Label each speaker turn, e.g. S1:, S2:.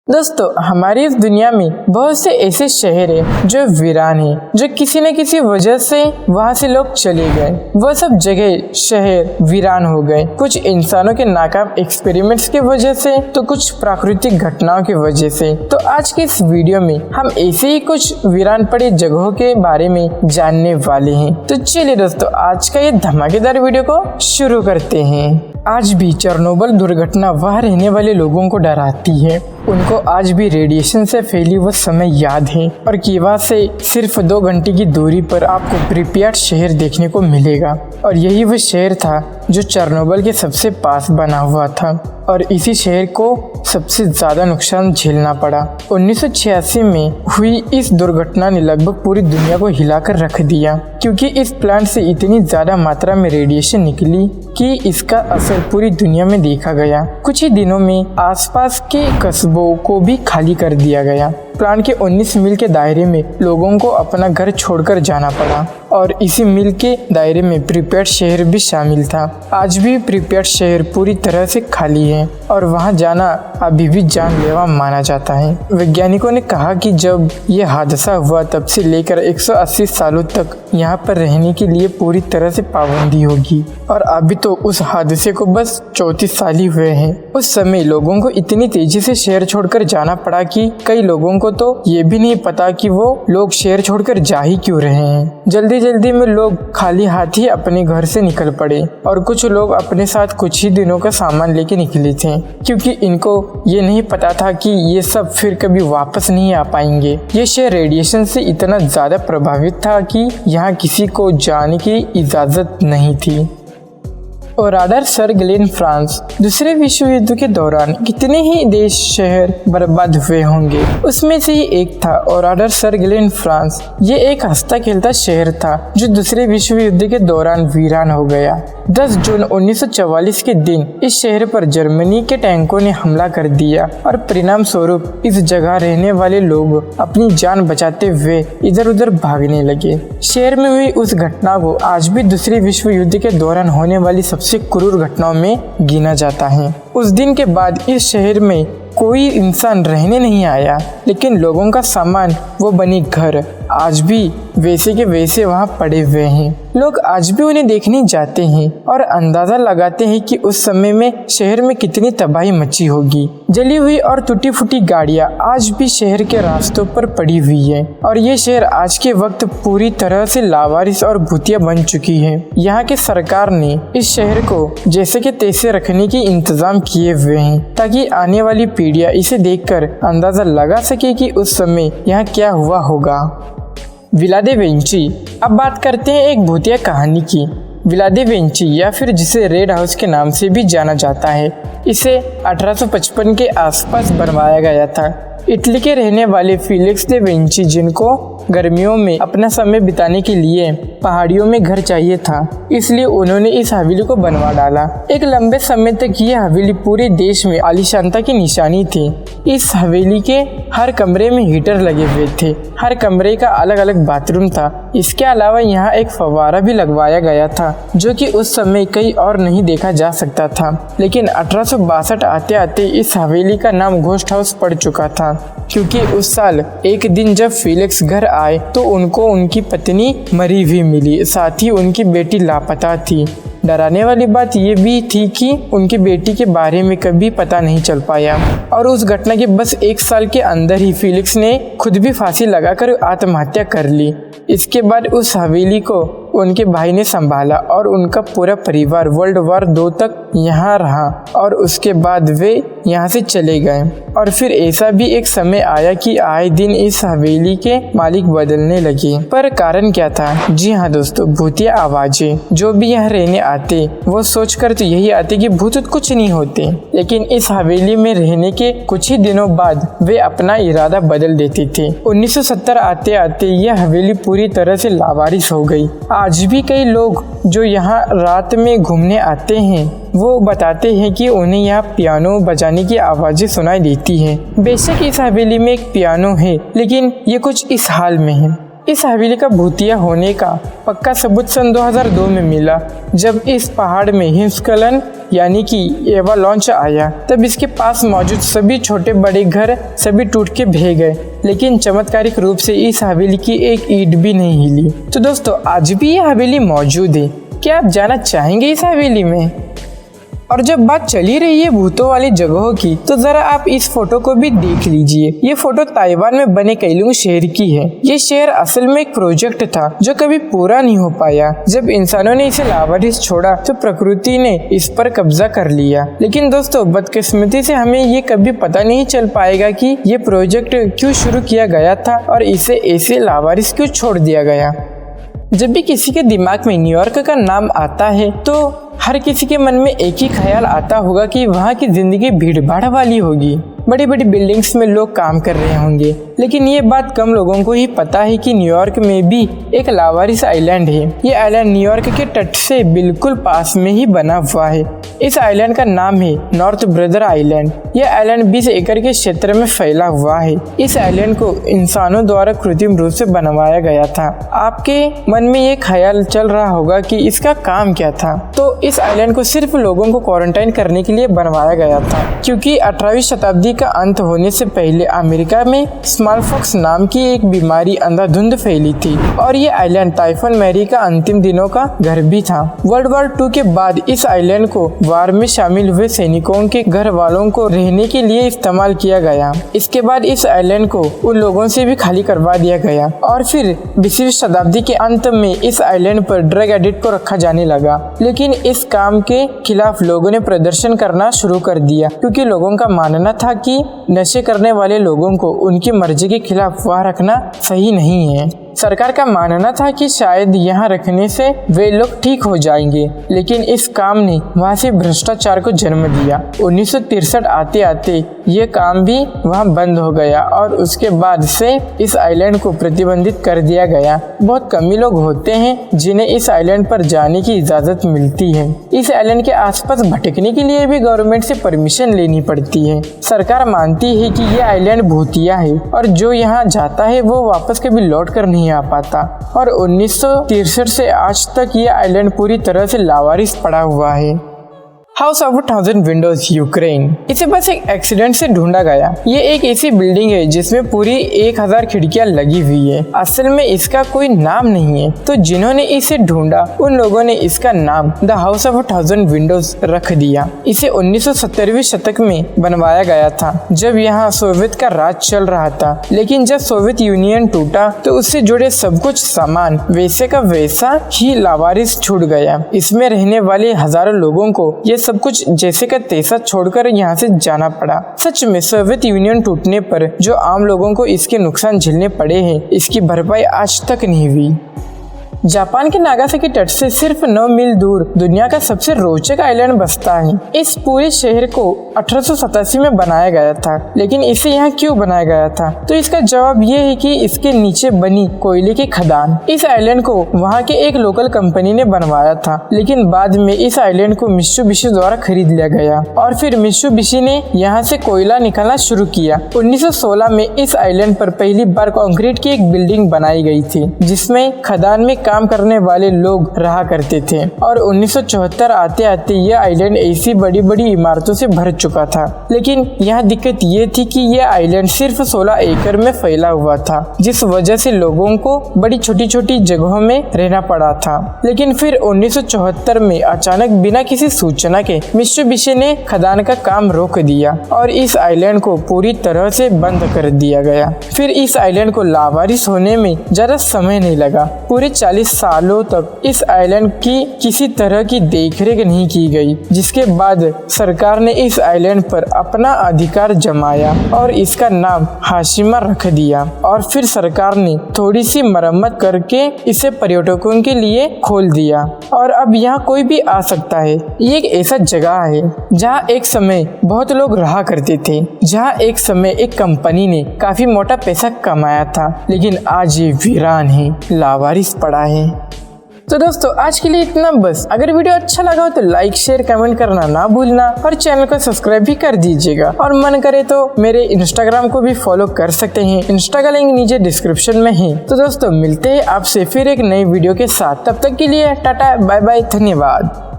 S1: दोस्तों, हमारी इस दुनिया में बहुत से ऐसे शहर हैं जो वीरान हैं, जो किसी न किसी वजह से वहाँ से लोग चले गए। वह सब जगह शहर वीरान हो गए, कुछ इंसानों के नाकाम एक्सपेरिमेंट्स की वजह से, तो कुछ प्राकृतिक घटनाओं की वजह से। तो आज के इस वीडियो में हम ऐसे ही कुछ वीरान पड़ी जगहों के बारे में जानने वाले हैं। तो चलिए दोस्तों, आज का ये धमाकेदार वीडियो को शुरू करते हैं। आज भी चेरनोबिल दुर्घटना वहाँ रहने वाले लोगों को डराती है। उनको आज भी रेडिएशन से फैली वो समय याद है और कीवा से सिर्फ 2 घंटे की दूरी पर आपको प्रिपियाट शहर देखने को मिलेगा। और यही वो शहर था जो चेरनोबिल के सबसे पास बना हुआ था और इसी शहर को सबसे ज्यादा नुकसान झेलना पड़ा। 1986 में हुई इस दुर्घटना ने लगभग पूरी दुनिया को हिलाकर रख दिया, क्योंकि इस प्लांट से इतनी ज्यादा मात्रा में रेडिएशन निकली कि इसका असर पूरी दुनिया में देखा गया। कुछ ही दिनों में आसपास के कस्बों को भी खाली कर दिया गया। प्लांट के 19 मील के दायरे में लोगों को अपना घर छोड़कर जाना पड़ा और इसी मील के दायरे में प्रिपियाट शहर भी शामिल था। आज भी प्रिपियाट शहर पूरी तरह से खाली है और वहां जाना अभी भी जानलेवा माना जाता है। वैज्ञानिकों ने कहा कि जब यह हादसा हुआ तब से लेकर 180 सालों तक यहाँ पर रहने के लिए पूरी तरह से पाबंदी होगी और अभी तो उस हादसे को बस 34 साल ही हुए हैं। उस समय लोगों को इतनी तेजी से शहर छोड़कर जाना पड़ा कि कई लोगों को तो ये भी नहीं पता कि वो लोग शहर छोड़कर जा ही क्यों रहे हैं। जल्दी जल्दी में लोग खाली हाथ ही अपने घर से निकल पड़े और कुछ लोग अपने साथ कुछ ही दिनों का सामान लेके निकले थे, क्योंकि इनको ये नहीं पता था कि ये सब फिर कभी वापस नहीं आ पाएंगे। ये शहर रेडिएशन से इतना ज्यादा प्रभावित था कि यहाँ किसी को जाने की इजाजत नहीं थी। ओराडर सर ग्लेन फ्रांस। दूसरे विश्व युद्ध के दौरान कितने ही देश शहर बर्बाद हुए होंगे, उसमें से ही एक था ओराडर सर ग्लेन फ्रांस। ये एक हंसता खेलता शहर था जो दूसरे विश्व युद्ध के दौरान वीरान हो गया। 10 जून 1944 के दिन इस शहर पर जर्मनी के टैंकों ने हमला कर दिया और परिणाम स्वरूप इस जगह रहने वाले लोग अपनी जान बचाते हुए इधर उधर भागने लगे। शहर में हुई उस घटना को आज भी दूसरे विश्व युद्ध के दौरान होने वाली सबसे क्रूर घटनाओं में गिना जाता है। उस दिन के बाद इस शहर में कोई इंसान रहने नहीं आया, लेकिन लोगों का सामान वो बने घर आज भी वैसे के वैसे वहाँ पड़े हुए हैं। लोग आज भी उन्हें देखने जाते हैं और अंदाजा लगाते हैं कि उस समय में शहर में कितनी तबाही मची होगी। जली हुई और टूटी फूटी गाड़ियाँ आज भी शहर के रास्तों पर पड़ी हुई है और ये शहर आज के वक्त पूरी तरह से लावारिस और भूतिया बन चुकी है। यहाँ के सरकार ने इस शहर को जैसे के तैसे रखने के इंतजाम किए हुए हैं ताकि आने वाली पीढ़ियाँ इसे देखकर अंदाजा लगा सके कि उस समय यहाँ क्या हुआ होगा। Villa da Vinci. अब बात करते हैं एक भूतिया कहानी की। विला दा विंची या फिर जिसे रेड हाउस के नाम से भी जाना जाता है, इसे 1855 के आसपास बनवाया गया था। इटली के रहने वाले फेलिक्स दा विंची, जिनको गर्मियों में अपना समय बिताने के लिए पहाड़ियों में घर चाहिए था, इसलिए उन्होंने इस हवेली को बनवा डाला। एक लंबे समय तक यह हवेली पूरे देश में आलीशानता की निशानी थी। इस हवेली के हर कमरे में हीटर लगे हुए थे, हर कमरे का अलग अलग बाथरूम था। इसके अलावा यहाँ एक फव्वारा भी लगवाया गया था जो कि उस समय कहीं और नहीं देखा जा सकता था। लेकिन 1862 आते आते इस हवेली का नाम घोस्ट हाउस पड़ चुका था, क्योंकि उस साल एक दिन जब फेलिक्स घर आए तो उनको उनकी पत्नी मरी हुई मिली, साथ ही उनकी बेटी लापता थी। डराने वाली बात यह भी थी कि उनकी बेटी के बारे में कभी पता नहीं चल पाया और उस घटना के बस 1 साल के अंदर ही फेलिक्स ने खुद भी फांसी लगाकर आत्महत्या कर ली। इसके बाद उस हवेली को उनके भाई ने संभाला और उनका पूरा परिवार वर्ल्ड वॉर 2 तक यहाँ रहा और उसके बाद वे यहाँ से चले गए। और फिर ऐसा भी एक समय आया कि आए दिन इस हवेली के मालिक बदलने लगे। पर कारण क्या था? जी हाँ दोस्तों, भूतिया आवाजें। जो भी यहाँ रहने आते वो सोचकर तो यही आते कि भूत कुछ नहीं होते, लेकिन इस हवेली में रहने के कुछ ही दिनों बाद वे अपना इरादा बदल देते थे। 1970 आते आते यह हवेली पूरी तरह से लावारिस हो गई। आज भी कई लोग जो यहाँ रात में घूमने आते हैं वो बताते हैं कि उन्हें यहाँ पियानो बजाने की आवाजें सुनाई देती हैं। बेशक इस हवेली में एक पियानो है, लेकिन ये कुछ इस हाल में है। इस हवेली का भूतिया होने का पक्का सबूत सन 2002 में मिला, जब इस पहाड़ में हिमस्खलन यानी कि एवालांच आया। तब इसके पास मौजूद सभी छोटे बड़े घर सभी टूट के बह गए, लेकिन चमत्कारिक रूप से इस हवेली की एक ईंट भी नहीं हिली। तो दोस्तों, आज भी ये हवेली मौजूद है। क्या आप जाना चाहेंगे इस हवेली में? और जब बात चली रही है भूतों वाली जगहों की, तो जरा आप इस फोटो को भी देख लीजिए। ये फोटो ताइवान में बने कैलुंग शहर की है। ये शहर असल में एक प्रोजेक्ट था जो कभी पूरा नहीं हो पाया। जब इंसानों ने इसे लावारिस छोड़ा तो प्रकृति ने इस पर कब्जा कर लिया। लेकिन दोस्तों, बदकिस्मती से हमें ये कभी पता नहीं चल पाएगा कि ये प्रोजेक्ट क्यों शुरू किया गया था और इसे ऐसे लावारिस क्यों छोड़ दिया गया। जब भी किसी के दिमाग में न्यूयॉर्क का नाम आता है तो हर किसी के मन में एक ही ख्याल आता होगा कि वहाँ की जिंदगी भीड़ भाड़ वाली होगी। बड़ी बड़ी बिल्डिंग्स में लोग काम कर रहे होंगे, लेकिन ये बात कम लोगों को ही पता है कि न्यूयॉर्क में भी एक लावारिस आइलैंड है। ये आइलैंड न्यूयॉर्क के तट से बिल्कुल पास में ही बना हुआ है। इस आइलैंड का नाम है नॉर्थ ब्रदर आइलैंड। यह आइलैंड 20 एकड़ के क्षेत्र में फैला हुआ है। इस आइलैंड को इंसानों द्वारा कृत्रिम रूप से बनवाया गया था। आपके मन में ये ख्याल चल रहा होगा कि इसका काम क्या था। तो इस आइलैंड को सिर्फ लोगों को क्वारंटाइन करने के लिए बनवाया गया था, क्योंकि 18वीं शताब्दी का अंत होने से पहले अमेरिका में स्मॉलपॉक्स नाम की एक बीमारी अंधाधुंध फैली थी और ये आइलैंड टाइफन मैरी का अंतिम दिनों का घर भी था। वर्ल्ड वॉर 2 के बाद इस आइलैंड को वार में शामिल हुए सैनिकों के घर वालों को रहने के लिए इस्तेमाल किया गया। इसके बाद इस आइलैंड को उन लोगों से भी खाली करवा दिया गया और फिर 20वीं शताब्दी के अंत में इस आइलैंड पर ड्रग एडिक्ट को रखा जाने लगा। लेकिन इस काम के खिलाफ लोगों ने प्रदर्शन करना शुरू कर दिया, क्योंकि लोगों का मानना था कि नशे करने वाले लोगों को उनकी मर्जी के खिलाफ वहाँ रखना सही नहीं है। सरकार का मानना था कि शायद यहाँ रखने से वे लोग ठीक हो जाएंगे, लेकिन इस काम ने वहाँ से भ्रष्टाचार को जन्म दिया। 1963 आते आते ये काम भी वहाँ बंद हो गया और उसके बाद से इस आइलैंड को प्रतिबंधित कर दिया गया। बहुत कम ही लोग होते हैं जिन्हें इस आइलैंड पर जाने की इजाज़त मिलती है। इस आइलैंड के आसपास भटकने के लिए भी गवर्नमेंट से परमिशन लेनी पड़ती है। सरकार मानती है कि ये आइलैंड भूतिया है और जो यहाँ जाता है वो वापस कभी लौट कर नहीं आ पाता। और 1963 से आज तक ये आइलैंड पूरी तरह से लावारिस पड़ा हुआ है। House of 1000 Windows Ukraine. इसे बस एक एक्सीडेंट से ढूंढा गया। ये एक ऐसी बिल्डिंग है जिसमें पूरी 1000 खिड़कियां लगी हुई है। असल में इसका कोई नाम नहीं है, तो जिन्होंने इसे ढूंढा उन लोगों ने इसका नाम द हाउस ऑफ 1000 विंडोज रख दिया। इसे 1970वीं शतक में बनवाया गया था, जब यहाँ सोवियत का राज चल रहा था। लेकिन जब सोवियत यूनियन टूटा तो उससे जुड़े सब कुछ सामान वैसे का वैसा ही लावारिस छूट गया। इसमें रहने वाले हजारों लोगों को ये सब कुछ जैसे का तैसा छोड़कर यहाँ से जाना पड़ा। सच में सोवियत यूनियन टूटने पर जो आम लोगों को इसके नुकसान झेलने पड़े हैं, इसकी भरपाई आज तक नहीं हुई। जापान के नागासाकी तट से सिर्फ 9 मील दूर दुनिया का सबसे रोचक आइलैंड बसता है। इस पूरे शहर को 1887 में बनाया गया था, लेकिन इसे यहाँ क्यों बनाया गया था? तो इसका जवाब ये है कि इसके नीचे बनी कोयले की खदान। इस आइलैंड को वहाँ के एक लोकल कंपनी ने बनवाया था, लेकिन बाद में इस आइलैंड को मित्सुबिशी द्वारा खरीद लिया गया और फिर मित्सुबिशी ने यहाँ से कोयला निकालना शुरू किया। 1916 में इस आइलैंड पर पहली बार कंक्रीट की एक बिल्डिंग बनाई गई थी, जिसमें खदान में काम करने वाले लोग रहा करते थे। और 1974 आते आते यह आइलैंड ऐसी बड़ी बड़ी इमारतों से भर चुका था। लेकिन यहाँ दिक्कत ये थी कि यह आइलैंड सिर्फ 16 एकड़ में फैला हुआ था, जिस वजह से लोगों को बड़ी छोटी छोटी जगहों में रहना पड़ा था। लेकिन फिर 1974 में अचानक बिना किसी सूचना के मित्सुबिशी ने खदान का काम रोक दिया और इस आइलैंड को पूरी तरह से बंद कर दिया गया। फिर इस आइलैंड को लावारिस होने में ज्यादा समय नहीं लगा। पूरे 40 सालों तक इस आइलैंड की किसी तरह की देखरेख नहीं की गई, जिसके बाद सरकार ने इस आइलैंड पर अपना अधिकार जमाया और इसका नाम हाशिमा रख दिया। और फिर सरकार ने थोड़ी सी मरम्मत करके इसे पर्यटकों के लिए खोल दिया और अब यहाँ कोई भी आ सकता है। ये एक ऐसा जगह है जहाँ एक समय बहुत लोग रहा करते थे, जहाँ एक समय एक कंपनी ने काफी मोटा पैसा कमाया था, लेकिन आज ये वीरान है, लावारिस पड़ा है। तो दोस्तों आज के लिए इतना बस। अगर वीडियो अच्छा लगा हो तो लाइक शेयर कमेंट करना ना भूलना और चैनल को सब्सक्राइब भी कर दीजिएगा। और मन करे तो मेरे इंस्टाग्राम को भी फॉलो कर सकते हैं, इंस्टा का लिंक नीचे डिस्क्रिप्शन में है। तो दोस्तों मिलते हैं आपसे फिर एक नई वीडियो के साथ, तब तक के लिए टाटा बाय बाय, धन्यवाद।